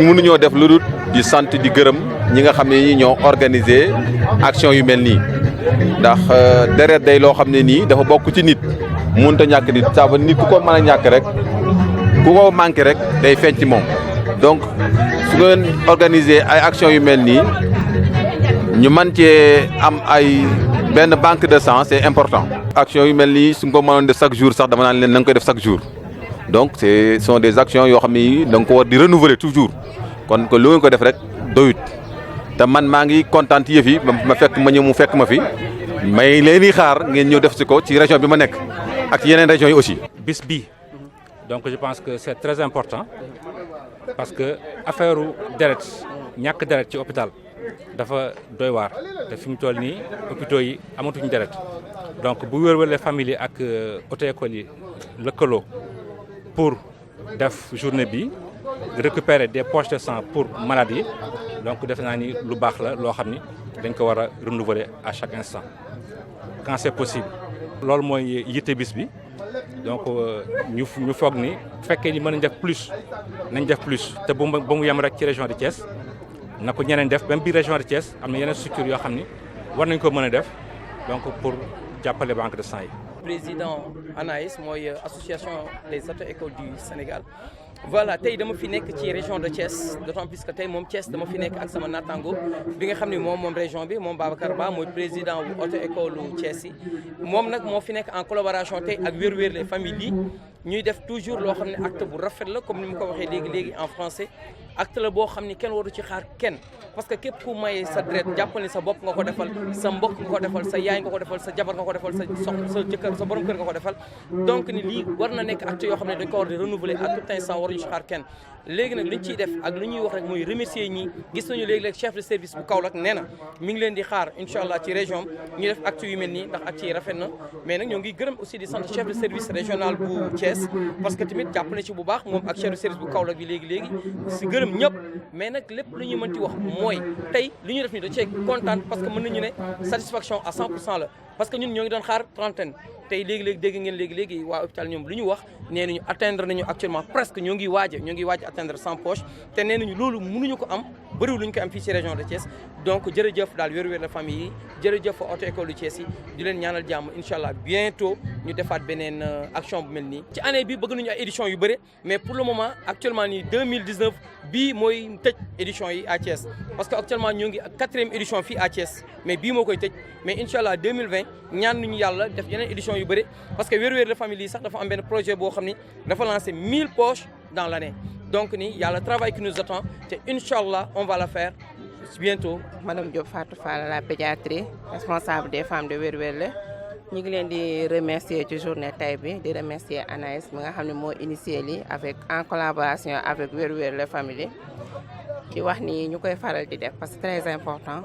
mënuñoo def lu dul di sant di gërëm ñi nga xam ne ñi ñoo organiser action yu mel nii ndax deret day loo xam ne nii dafa bokk ci nit mënut a ñàkk nit ça veut nit ku ko mën a ñàkk rek ku ko manqué rek day feeñ ci moom donc su ngeen organiser ay action yu mel nii ñu mën cee am ay benn banque de sang c'est important. action yu mel nii su nga ko mënoon def chaque jour sax dama naan leen na nga koy def chaque jour donc ce sont des actions yoo xam ne da nga ko war di renouveler toujours kon lu ngeen ko def rek doyut te man maa ngi kontaan ci yëf yi ma fekk ma ñëw mu fekk ma fi may leen di xaar ngeen ñëw def si ko ci région bi ma nekk ak yeneen régions yi aussi. bis bi donc je pense que c'est très important parce que affaire deret ñàkk deret ci hôpital dafa doy waar te fi mu toll nii hôpitaux yi amatuñ deret donc bu wér-wérle famille yi ak auto-école yi lëkkaloo pour def journée bi récupérer des poches de sang pour malades yi donc defe naa ni lu baax la loo xam ni dañ ko war a renouveler à chaque instant quand c'est possible. loolu mooy yitte bis bi donc ñu foog ni bu fekkee ni mën nañ def plus nañ def plus te ba mu yem rek ci région de Thiès na ko ñeneen def même biir région de Thiès am na yeneen structures yoo xam ni war nañ ko mën a def donc pour jàppale banque de sang yi. président ANAES mooy association des auto-écoles du Sénégal. voilà tey dama fi nekk ci région de Thiès d'autant plus que tey moom Thiès dama fi nekk ak sama naataango bi nga xam ne moom région bi moom Babacar Ba mooy président wu auto-école Thiès yi moom nag moo fi nekk en collaboration tey ak Wér-Wér les familles yi ñuy def toujours loo xam ne acte bu rafet la comme ni mu ko waxee léegi en français acte la boo xam ni kenn waru ci xaar kenn parce que képp ku maye sa deret jàppal ni sa bopp nga ko defal sa mbokk nga ko defal sa yaay nga ko defal sa jabar nga ko defal sa jëkkër sa borom kër nga ko defal donc ni lii war na nekk acte yoo xam ne dañ ko war di renouveler à tout instant waruñu ci xaar kenn léegi nag li ñu ciy def ak lu ñuy wax rek mooy remercier ñi gis nañu léegi-léeg chef de service bu Kaolack nee na mi ngi leen di xaar incha allah ci région ñu def acte yu mel nii ndax acte yi rafet na mais nag ñoo ngi gërëm aussi di sant chef de service régional bu Thiès parce que tamit jàpp na ci bu baax moom ak chef de service bu Kaolack bi léegi si gërëm ñëpp mais nag lépp lu ñuy mënti wax mooy tey li ñu def nii da cee kontaan parce que mën nañu ne satisfaction à 100% la parce que ñun ñoo ngi doon xaar trentaine tey léegi-léegi dégg ngeen léegi waa hôpital ñoom lu ñu wax nee nañu atteindre nañu actuellement presque ñoo ngi waaj atteindre 100 poches te nee nañu loolu mënuñu ko am bëriwul lu ñu ko am fii ci région de Thiès donc jërëjëf daal Wér-Wér la famille yi jërëjëf auto-école du Thiès yi di leen ñaanal jàmm incha allah bientôt ñu defaat beneen action bu mel nii. ci année bi bëgg nañu ay éditions yu bëri mais pour le moment actuellement nii 2019 bii mooy tëj éditions yi à Thiès parce que actuellement ñoo ngi 4e édition fii à Thiès mais bii moo koy tëj mais incha allah 2020 ñaan nañu yàlla def yeneen éditions yu bëri parce que Wér-Wér la famille yi sax dafa am benn projet boo xam ni dafa lancé 1000 poches dans l'année donc ni y a le travail qui nous attend te incha allah on va le faire bientôt. Madame Diop Fatou Fall la pédiatrie responsable des femmes de Wér-Wér la ñu ngi leen di remercier ci journée tay bi di remercier ANAES mi nga xam ne moo initié lii avec en collaboration avec Wér-Wér la famille di wax ni ñu koy faral di def parce que très important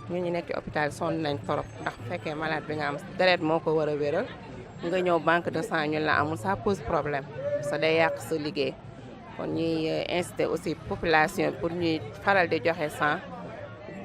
ñun ñu nekk ci hôpital sonn nañ trop ndax bu fekkee malade bi nga am deret moo ko war a wéral nga ñëw banque de sang ñun la amul ça pose problème ça day yàq sa liggéey kon ñuy inciter aussi population pour ñuy faral di joxe sang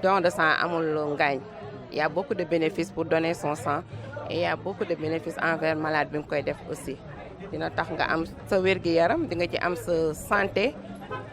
don de sang amul ngaañ il y a beaucoup de bénéfices pour donner son sang et il y a beaucoup de bénéfices envers malade bi nga koy def aussi dina tax nga am sa wér-gi-yaram di nga ci am sa santé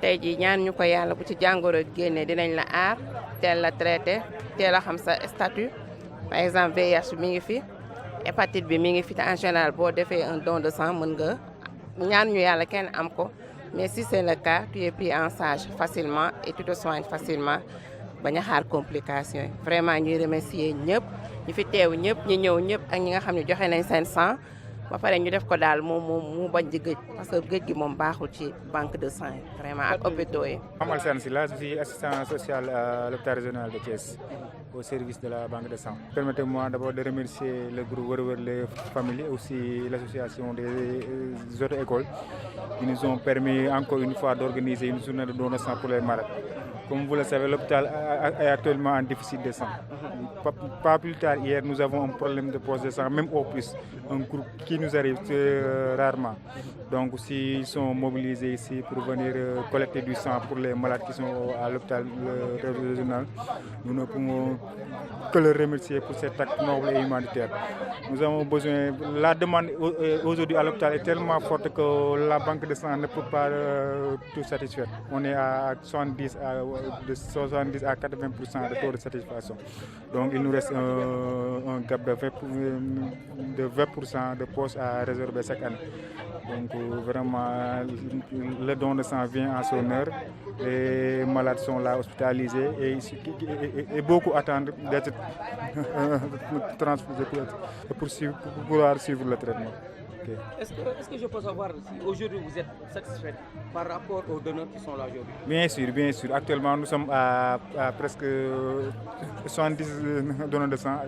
tey ji ñaan ñu ko yàlla bu ci jàngoro génne dinañ la aar teel la traité teel a xam sa statut par exemple VIH mi ngi fi hépatite bi mi ngi fi te en général boo defee un don de sang mën nga ñaan ñu yàlla kenn am ko mais si c'est le cas tu es pris en charge facilement et tu te soignes facilement bañ a xaar complication yi vraiment ñuy remercier ñëpp ñu fi teew ñëpp ñu ñëw ñëpp ak ñi nga xam ne joxe nañ seen sang ba pare ñu def ko daal mu bañ di gëj parce que gëj gi moom baaxul ci banque de sang yi vraiment ak hôpitaux yi. Amal Sane Sylla, je suis assistant social à l'hôpital régional de Thiès au service de la banque de sang. Permettez-moi d'abord de remercier le groupe Wér-Wér les familles et aussi l'association des auto-écoles qui nous ont permis encore une fois d'organiser une journée de don de sang pour les malades. Comme vous le savez, l'hôpital est actuellement en déficit de sang. Pas plus tard, hier, nous avons un problème de poche de sang, même au plus, un groupe qui nous arrive rarement. Donc, s'ils sont mobilisés ici pour venir collecter du sang pour les malades qui sont à l'hôpital régional, nous ne pouvons que le remercier pour cet acte noble et humanitaire. Nous avons besoin, la demande aujourd'hui à l'hôpital est tellement forte que la banque de sang ne peut pas tout satisfaire. On est à 70 à 80% de taux de satisfaction. Donc il nous reste un gap de 20% de postes à réserver chaque année. Donc vraiment, le don de sang vient en son heure. Les malades sont là hospitalisés et beaucoup attendent d'être transfusés pour pouvoir suivre le traitement. Okay. Est-ce que je peux savoir si aujourd'hui vous êtes satisfait par rapport aux donneurs qui sont là aujourd'hui? Bien sûr, bien sûr. Actuellement, nous sommes à presque 70 donneurs de sang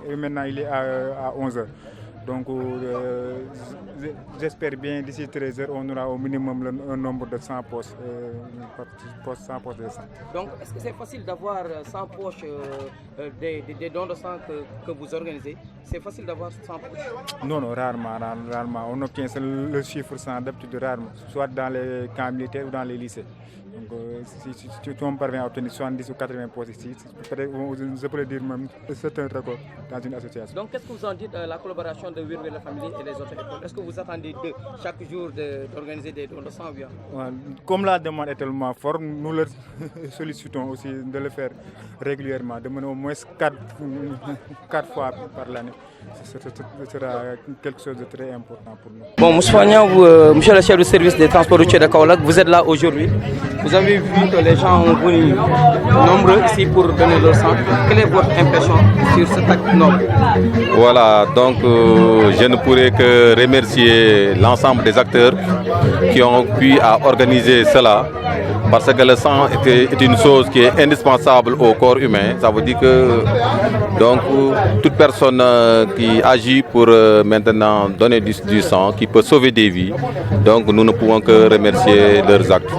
et maintenant il est à 11 heures. Donc j'espère bien d'ici 13 heures, on aura au minimum un nombre de 100 postes, 100 postes de sang. Donc est-ce que c'est facile d'avoir 100 poches des dons de sang que vous organisez? C'est facile d'avoir 100 poches? Non, rarement. On obtient le chiffre 100 d'habitude rarement, soit dans les camps militaires ou dans les lycées. Donc si on parvient à obtenir 70 ou 80 postes ici, je peux le dire même, c'est un record dans une association. Donc qu'est-ce que vous en dites de la collaboration de Wir Wir la Famille et les autres écoles? Est-ce que vous attendez chaque jour d'organiser des dons de sang? Comme la demande est tellement forte, nous leur sollicitons aussi de le faire régulièrement, de mener au moins 4 fois par l'année. Ce sera quelque chose de très important pour nous. Bon, Moustapha Niang, monsieur le chef du service des transports routiers de Kaolack, vous êtes là aujourd'hui. Vous avez vu que les gens ont venu nombreux ici pour donner leur sang. Quelle est votre impression sur cet acte noble? Voilà, donc je ne pourrais que remercier l'ensemble des acteurs qui ont pu organiser cela, parce que le sang est une chose qui est indispensable au corps humain. Ça veut dire que donc toute personne qui agit pour maintenant donner du sang, qui peut sauver des vies, donc nous ne pouvons que remercier leurs actes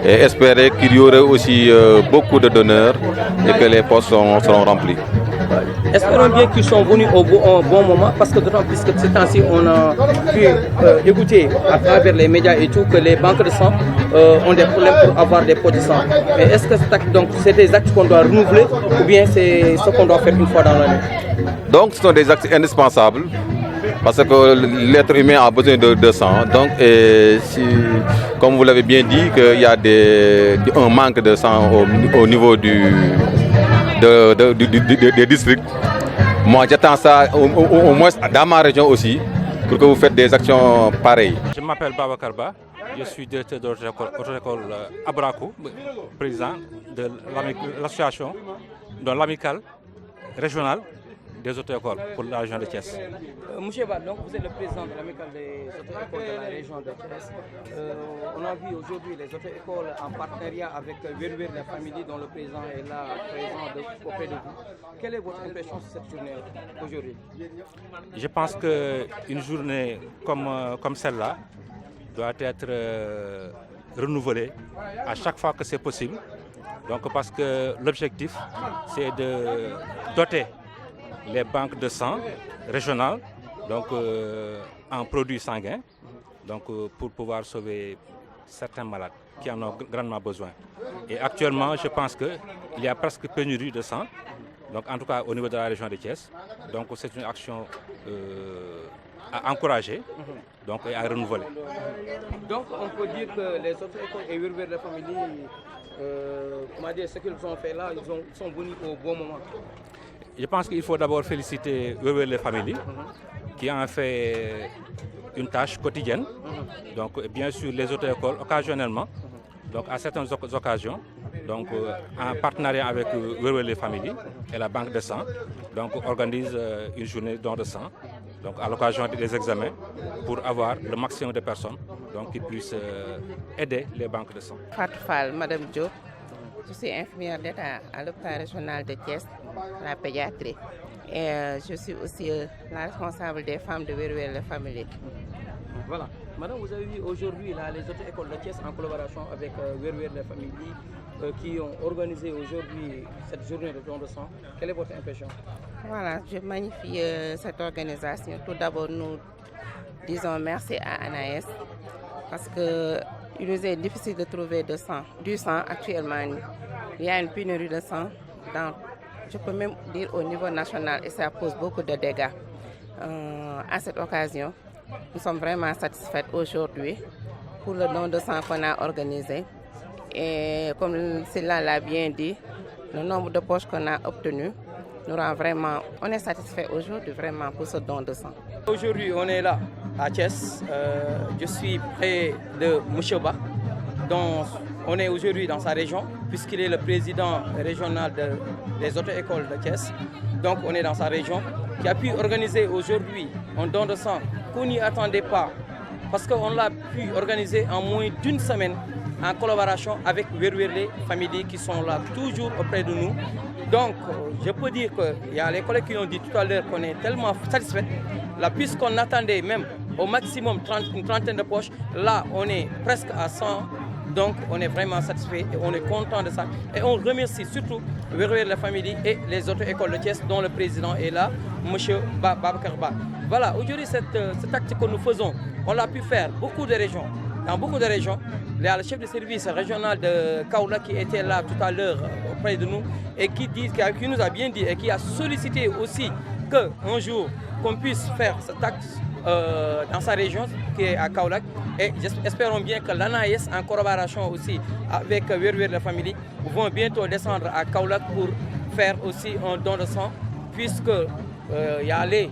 et espérer qu'il y aurait aussi beaucoup de donneurs et que les postes seront remplis. Espérons bien qu'ils sont venus au bon moment, parce que d'autant plus que ces temps-ci, on a pu écouter à travers les médias et tout que les banques de sang ont des problèmes pour avoir des pots de sang. Mais est-ce que c'est des actes qu'on doit renouveler ou bien c'est ce qu'on doit faire une fois dans l'année? Donc ce sont des actes indispensables, parce que l'être humain a besoin de sang. Donc, comme vous l'avez bien dit, qu'il y a un manque de sang au niveau des districts. Moi, j'attends ça au moins dans ma région aussi, pour que vous faites des actions pareilles. Je m'appelle Babacar Ba, je suis directeur de l'auto-école Abrakou, président de l'association, de l'amicale régionale des auto-écoles pour la région de Thiès. Monsieur Ba, donc vous êtes le président de l'amicale des auto-écoles de la région de Thiès. On a vu aujourd'hui les auto-écoles en partenariat avec Wir Wir la Famille, dont le président est là présent auprès de vous. Quelle est votre impression sur cette journée aujourd'hui? Je pense qu'une journée comme celle-là doit être renouvelée à chaque fois que c'est possible. Donc parce que l'objectif, c'est de doter les banques de sang régionales donc, en produits sanguins, donc, pour pouvoir sauver certains malades qui en ont grandement besoin. Et actuellement, je pense qu'il y a presque pénurie de sang, donc, en tout cas au niveau de la région de Thiès. Donc c'est une action à encourager donc, et à renouveler. Donc on peut dire que les autres écoles et Wir Wir la Famille, comment dire, ce qu'ils ont fait là, ils sont venus au bon moment. Je pense qu'il faut d'abord féliciter Wir Wir la Famille qui ont fait une tâche quotidienne. Donc bien sûr les autres écoles occasionnellement, donc à certaines occasions, donc en partenariat avec Wir Wir la Famille et la banque de sang, donc organisent une journée don de sang, donc à l'occasion des examens, pour avoir le maximum de personnes donc qui puissent aider les banques de sang. Fatou Fall, Madame Diop, je suis infirmière d'État à l'hôpital régional de Thiès, la pédiatrie. Et je suis aussi la responsable des femmes de Wir Wir la Famille. Voilà. Madame, vous avez vu aujourd'hui les autres écoles de Thiès en collaboration avec Werwer la famille qui ont organisé aujourd'hui cette journée de don de sang. Quelle est votre impression? Voilà, je magnifie cette organisation. Tout d'abord, nous disons merci à Anaïs parce qu'il nous est difficile de trouver du sang actuellement. Il y a une pénurie de sang, je peux même dire au niveau national, et ça pose beaucoup de dégâts. À cette occasion, nous sommes vraiment satisfaits aujourd'hui pour le don de sang qu'on a organisé. Et comme cela l'a bien dit, le nombre de poches qu'on a obtenu nous rend vraiment, on est satisfait aujourd'hui vraiment pour ce don de sang. Aujourd'hui, on est là à Thiès. Je suis près de M. Ba, dont on est aujourd'hui dans sa région, puisqu'il est le président régional des autres écoles de Thiès. Donc on est dans sa région, qui a pu organiser aujourd'hui un don de sang qu'on n'y attendait pas, parce qu'on l'a pu organiser en moins d'une semaine en collaboration avec Werwer Family qui sont là toujours auprès de nous. Donc je peux dire qu'il y a les collègues qui ont dit tout à l'heure qu'on est tellement satisfaits, là puisqu'on attendait même au maximum une trentaine de poches, là on est presque à 100. Donc on est vraiment satisfait et on est content de ça. Et on remercie surtout Werwer la famille et les autres écoles de Thiès dont le président est là, M. Babacar Ba. Voilà, aujourd'hui cet acte que nous faisons, on l'a pu faire dans beaucoup de régions. Il y a le chef de service régional de Kaolack qui était là tout à l'heure auprès de nous et qui nous a bien dit et qui a sollicité aussi qu'un jour qu'on puisse faire cet acte dans sa région qui est à Kaolack. Et espérons bien que l'ANAES, en collaboration aussi avec Werwer la famille, vont bientôt descendre à Kaolack pour faire aussi un don de sang, puisque il y a les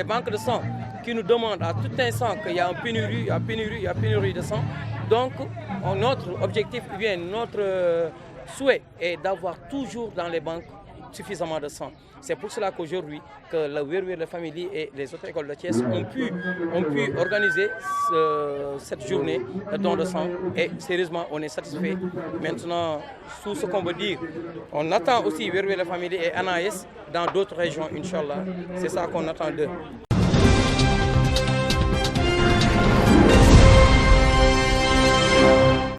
banques de sang qui nous demandent à tout instant qu'il y a une pénurie de sang. Donc notre objectif, notre souhait est d'avoir toujours dans les banques suffisamment de sang. C'est pour cela qu'aujourd'hui, que la Werwer la famille et les autres écoles de Thiès ont pu organiser cette journée de don de sang. Et sérieusement, on est satisfait. Maintenant, tout ce qu'on veut dire, on attend aussi Werwer la famille et Anaïs dans d'autres régions, Inch'Allah. C'est ça qu'on attend d'eux.